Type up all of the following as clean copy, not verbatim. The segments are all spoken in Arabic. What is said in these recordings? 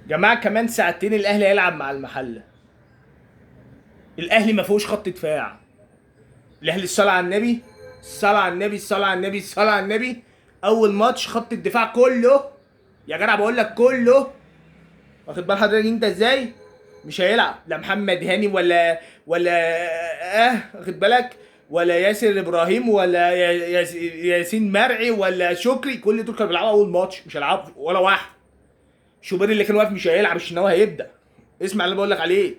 جماعه كمان ساعتين الاهلي هيلعب مع المحله. الاهلي ما فيهوش خط دفاع. الاهلي الصلاه على النبي، الصلاه على النبي، الصلاه على النبي، الصلاه على النبي. اول ماتش خط الدفاع كله، يا جدع بقول لك كله، واخد بال حضرتك انت ازاي؟ مش هيلعب لا محمد هاني ولا واخد بالك، ولا ياسر ابراهيم ولا ياسين مرعي ولا شكري، كل دول كانوا بيلعبوا اول ماتش، مش هيلعبوا ولا واحد. شوبير اللي كان واقف مش هيلعب، الشناوي هيبدا. اسمع اللي بقول لك عليه.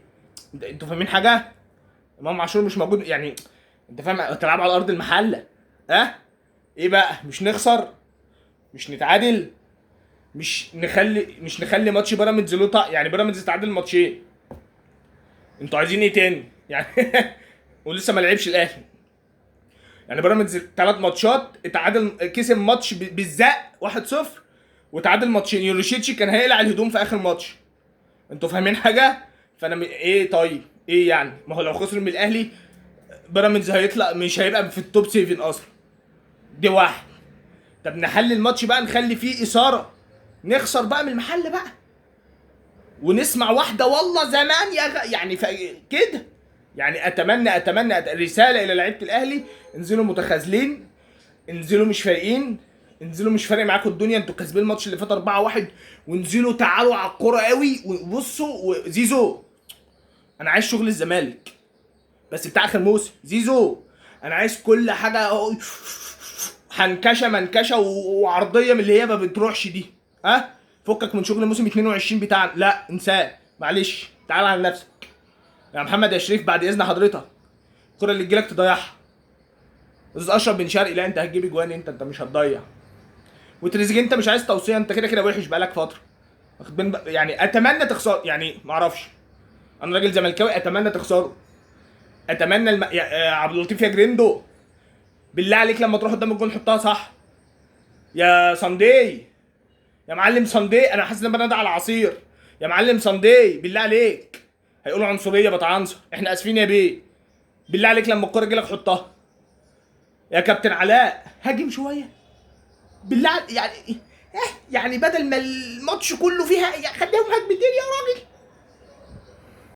انتوا فاهمين حاجه؟ امام عاشور مش موجود يعني. انت فاهم تلعب على ارض المحله؟ ها؟ ايه بقى؟ مش نخسر، مش نتعادل، مش نخلي ماتش بيراميدز له يعني بيراميدز اتعادل ماتشين. انتوا عايزين ايه تاني يعني؟ ولسه ما لعبش الاهلي. يعني بيراميدز 3 ماتشات اتعادل، كسب ماتش بالزق 1-0، وتعادل ماتشين. يوروشيتشي كان هيقلع الهدوم في اخر ماتش. انتوا فاهمين حاجه؟ فانا ايه طيب؟ ايه يعني؟ ما هو لو خسر من الاهلي بيراميدز هيطلع، مش هيبقى في التوب 7 اصلا. دي واحد. طب نحل الماتش بقى، نخلي فيه اثاره، نخسر بقى من المحل بقى، ونسمع واحده والله زمان يعني كده. يعني اتمنى رساله الى لعيبه الاهلي: انزلوا متخاذلين، انزلوا مش فارقين، انزلوا مش فارق معاكم الدنيا، انتوا كاسبين الماتش اللي فات 4-1، وانزلوا تعالوا على الكوره قوي. وبصوا زيزو، انا عايز شغل الزمالك بس بتاع اخر موسم. زيزو انا عايز كل حاجه حنكشه منكشه وعرضيه من اللي هي ما بتروحش دي. ها؟ فكك من شغل موسم 22 بتاعنا، لا انساه، معلش تعال على نفسك. يا محمد يا شريف بعد اذن حضرتك، الكره اللي تجيلك تضيعها. استاذ اشرف بن شرقي، لا انت هتجيب اجوان، انت مش هتضيع. وتريزيجيه انت مش عايز توصيه، انت كده كده وحش بقالك فتره. واخد يعني اتمنى تخسر، يعني ما اعرفش، انا راجل زملكاوي، اتمنى تخسروا. اتمنى عبد اللطيف يا جريندو، بالله عليك لما تروح قدام الجون حطها صح. يا صندي، يا معلم صندي، انا حاسس ان انا بنادى على عصير. يا معلم صندي بالله عليك. هيقولوا عنصريه بتعنصر، احنا اسفين يا بيه. بالله عليك لما الكوره تجيلك حطها. يا كابتن علاء هاجم شويه، بالله يعني يعني بدل ما الماتش كله فيها، خليهم هجمتين يا راجل.